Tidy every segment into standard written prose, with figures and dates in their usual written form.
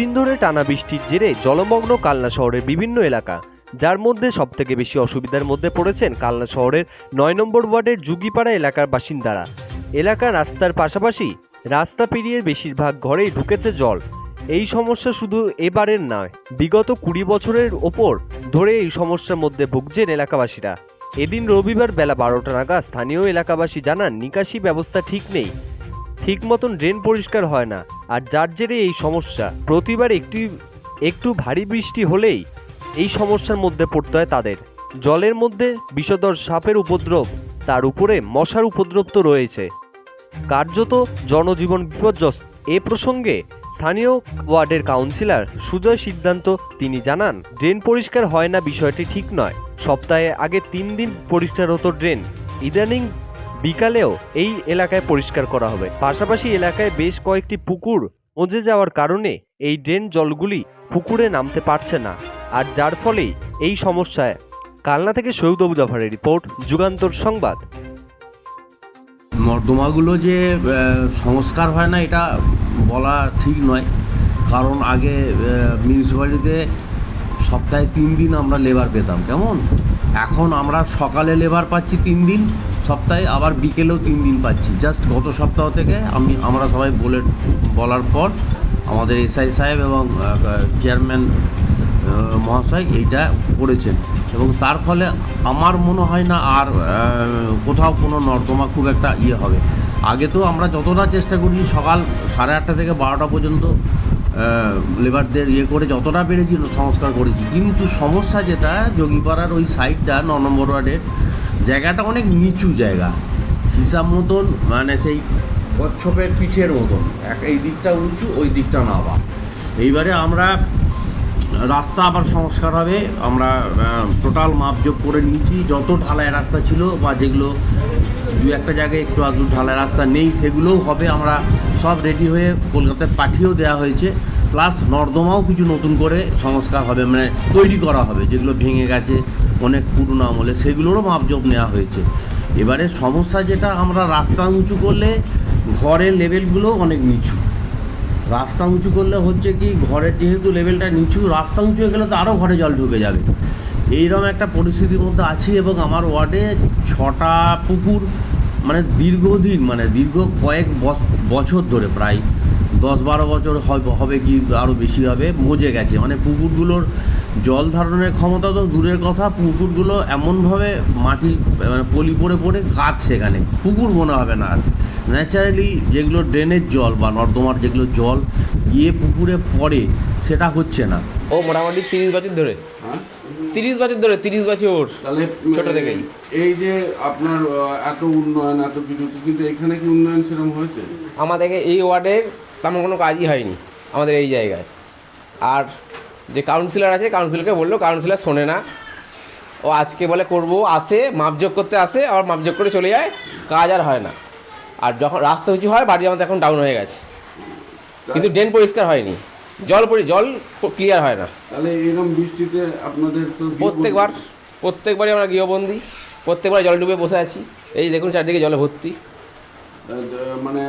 দুদিন ধরে টানা বৃষ্টির জেরে জলমগ্ন কালনা শহরের বিভিন্ন এলাকা, যার মধ্যে সবথেকে বেশি অসুবিধার মধ্যে পড়েছেন কালনা শহরের ৯ নম্বর ওয়ার্ডের যুগিপাড়া এলাকার বাসিন্দারা। এলাকার রাস্তার পাশাপাশি রাস্তা পেরিয়ে বেশিরভাগ ঘরেই ঢুকেছে জল। এই সমস্যা শুধু এবারের নয়, বিগত ২০ বছরের ওপর ধরে এই সমস্যার মধ্যে ভুগছেন এলাকাবাসীরা। এদিন রবিবার বেলা ১২টা নাগাদ স্থানীয় এলাকাবাসী জানান নিকাশি ব্যবস্থা ঠিক নেই, ঠিক মতন ড্রেন পরিষ্কার হয় না, আর যার জেরে এই সমস্যা। প্রতিবার একটু ভারী বৃষ্টি হলেই এই সমস্যার মধ্যে পড়তে হয় তাদের। জলের মধ্যে বিষধর সাপের উপদ্রব, তার উপরে মশার উপদ্রব তো রয়েছে, কার্যত জনজীবন বিপর্যস্ত। এ প্রসঙ্গে স্থানীয় ওয়ার্ডের কাউন্সিলর সুজয় সিদ্ধান্ত তিনি জানান, ড্রেন পরিষ্কার হয় না বিষয়টি ঠিক নয়। সপ্তাহে আগে ৩ দিন পরিষ্কার হতো ড্রেন, ইদানিং বিকালেও এই এলাকায় পরিষ্কার করা হবে। পাশাপাশি এলাকায় বেশ কয়েকটি পুকুর মজে যাওয়ার কারণে এই ড্রেন জলগুলি পুকুরে নামতে পারছে না, আর যার ফলেই এই সমস্যায়। কালনা থেকে সৈয়দ আবু জাফরের রিপোর্ট, যুগান্তর সংবাদ। নর্দমাগুলো যে সংস্কার হয় না এটা বলা ঠিক নয়, কারণ আগে মিউনিসিপ্যালিটিতে সপ্তাহে 3 দিন আমরা লেবার পেতাম, কেমন এখন আমরা সকালে লেবার পাচ্ছি 3 দিন সপ্তাহে, আবার বিকেলেও 3 দিন পাচ্ছি। জাস্ট গত সপ্তাহ থেকে আমরা সবাই বলার পর আমাদের এসআই সাহেব এবং চেয়ারম্যান মহাশয় এইটা করেছেন, এবং তার ফলে আমার মনে হয় না আর কোথাও কোনো নর্দমা খুব একটা হবে। আগে তো আমরা যতটা চেষ্টা করি সকাল 8:30 থেকে 12টা পর্যন্ত লেবারদের করে যতটা পেরেছি সংস্কার করেছি, কিন্তু সমস্যা যেটা যোগীপাড়ার ওই সাইডটা 9 নম্বর ওয়ার্ডের জায়গাটা অনেক নিচু জায়গা, হিসাব মতন মানে সেই কচ্ছপের পিঠের মতন, এই দিকটা উঁচু ওই দিকটা নামা। এইবারে আমরা রাস্তা আবার সংস্কার হবে, আমরা টোটাল মাপজোপ করে নিয়েছি। যত ঢালাই রাস্তা ছিল বা যেগুলো 2-1 জায়গায় একটু আধটু ঢালাই রাস্তা নেই সেগুলোও হবে, আমরা সব রেডি হয়ে কলকাতায় পাঠিয়েও দেওয়া হয়েছে। প্লাস নর্দমাও কিছু নতুন করে সংস্কার হবে, মানে তৈরি করা হবে, যেগুলো ভেঙে গেছে অনেক পুরনো আমলে, সেগুলোরও মাপজোপ নেওয়া হয়েছে। এবারে সমস্যা যেটা, আমরা রাস্তা উঁচু করলে ঘরের লেভেলগুলো অনেক নিচু। রাস্তা উঁচু করলে হচ্ছে কি, ঘরের যেহেতু লেভেলটা নিচু, রাস্তা উঁচু হয়ে গেলে তো আরও ঘরে জল ঢুকে যাবে। এইরকম একটা পরিস্থিতির মধ্যে আছি, এবং আমার ওয়ার্ডে 6টা পুকুর দীর্ঘ কয়েক বছর ধরে, প্রায় 10-12 বছর হবে কি আরও বেশি হবে, মজে গেছে। মানে পুকুরগুলোর জল ধারণের ক্ষমতা তো দূরের কথা, পুকুরগুলো এমনভাবে মাটি পলি পড়ে পড়ে গাছ, সেখানে পুকুর মনে হবে না। আর ন্যাচারালি যেগুলো ড্রেনের জল বা নর্দমার যেগুলো জল গিয়ে পুকুরে পড়ে, সেটা হচ্ছে না। ও মোটামুটি 30 বছর ধরে, 30 বছর তাহলে ছোট থেকেই। এই যে আপনার এত উন্নয়ন, এত কিছু, কিন্তু এখানে কি উন্নয়ন সেরকম হয়েছে? আমাদের এই ওয়ার্ডের তেমন কোনো কাজই হয়নি আমাদের এই জায়গায়। আর যে কাউন্সিলর আছে, কাউন্সিলরকে বললো, কাউন্সিলর শোনে না। ও আজকে বলে করবো, আসে মাপযোগ করতে আসে, আবার মাপযোগ করে চলে যায়, কাজ আর হয় না। আর যখন রাস্তা উঁচু হয়, বাড়ি আমাদের এখন ডাউন হয়ে গেছে, কিন্তু ড্রেন পরিষ্কার হয়নি, জল ক্লিয়ার হয় না। তাহলে এরকম বৃষ্টিতে আপনাদের তো প্রত্যেকবারই আমরা গৃহবন্দী, প্রত্যেকবার জল ডুবে বসে আছি। এই দেখুন চারদিকে জলে ভর্তি। মানে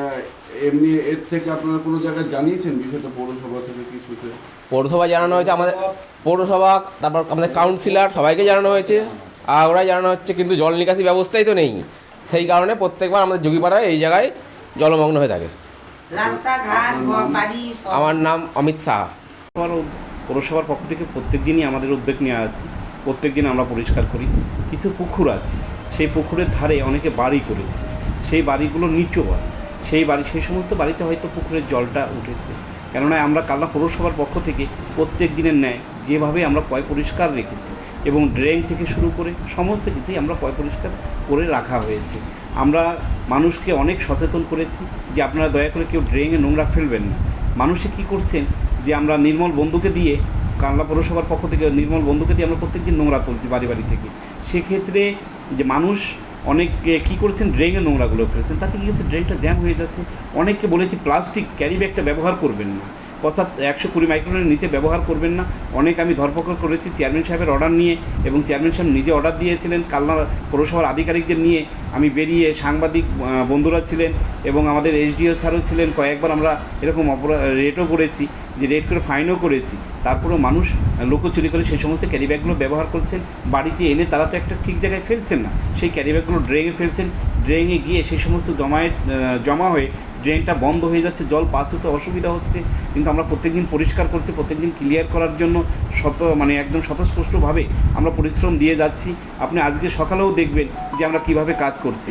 এমনি এর থেকে আপনারা কোনো জায়গায় জানিয়েছেন বিষয়টা? পৌরসভা থেকে কিছুতে? পৌরসভা জানানো হয়েছে, আমাদের পৌরসভা, তারপর আমাদের কাউন্সিলর, সবাইকে জানানো হয়েছে, আর ওরাই জানানো হচ্ছে, কিন্তু জল নিকাশি ব্যবস্থাই তো নেই। সেই কারণে প্রত্যেকবার আমাদের যোগীপাড়ায় এই জায়গায় জলমগ্ন হয়ে থাকে। আমার নাম অমিত সাহা। পৌরসভার পক্ষ থেকে প্রত্যেক দিনই আমাদের উদ্যোগ নেওয়া আছে, প্রত্যেক দিন আমরা পরিষ্কার করি। কিছু পুকুর আছে, সেই পুকুরের ধারে অনেকে বাড়ি করেছে, সেই বাড়িগুলো নিচু হয়, সেই সমস্ত বাড়িতে হয়তো পুকুরের জলটা উঠেছে। কেননা আমরা কালনা পৌরসভার পক্ষ থেকে প্রত্যেক দিনের ন্যায় যেভাবে আমরা পয় পরিষ্কার রেখেছি, এবং ড্রেন থেকে শুরু করে সমস্ত কিছুই আমরা পয় পরিষ্কার করে রাখা হয়েছে। আমরা মানুষকে অনেক সচেতন করেছি যে আপনারা দয়া করে কেউ ড্রেনে নোংরা ফেলবেন না। মানুষে কী করছেন যে আমরা নির্মল বন্ধুকে দিয়ে, কালনা পৌরসভার পক্ষ থেকে নির্মল বন্ধুকে দিয়ে আমরা প্রত্যেকদিন নোংরা তুলছি বাড়ি থেকে। সেক্ষেত্রে যে মানুষ অনেক কী করছেন, ড্রেনে নোংরাগুলো ফেলছেন, তাতে কী হচ্ছে, ড্রেনটা জ্যাম হয়ে যাচ্ছে। অনেককে বলেছি প্লাস্টিক ক্যারি ব্যাগটা ব্যবহার করবেন না, অর্থাৎ 120 মাইক্রনের নিচে ব্যবহার করবেন না। অনেক আমি ধরপকড় করেছি চেয়ারম্যান সাহেবের অর্ডার নিয়ে, এবং চেয়ারম্যান সাহেব নিজে অর্ডার দিয়েছিলেন। কালনা পৌরসভার আধিকারিকদের নিয়ে আমি বেরিয়ে, সাংবাদিক বন্ধুরা ছিলেন এবং আমাদের এসডিও স্যারও ছিলেন, কয়েকবার আমরা এরকম রেটও করেছি, যে রেট করে ফাইনও করেছি। তারপরেও মানুষ লুকোচুরি করে সেই সমস্ত ক্যারি ব্যাগগুলো ব্যবহার করছেন। বাড়িতে এনে তারা তো একটা ঠিক জায়গায় ফেলছেন না, সেই ক্যারি ব্যাগগুলো ড্রেনে ফেলছেন। ড্রেনে গিয়ে সেই সমস্ত জমা হয়ে ড্রেনটা বন্ধ হয়ে যাচ্ছে, জল পাস হতে অসুবিধা হচ্ছে। কিন্তু আমরা প্রত্যেকদিন পরিষ্কার করছি, প্রত্যেকদিন ক্লিয়ার করার জন্য একদম স্বতঃস্পষ্টভাবে আমরা পরিশ্রম দিয়ে যাচ্ছি। আপনি আজকে সকালেও দেখবেন যে আমরা কিভাবে কাজ করছি।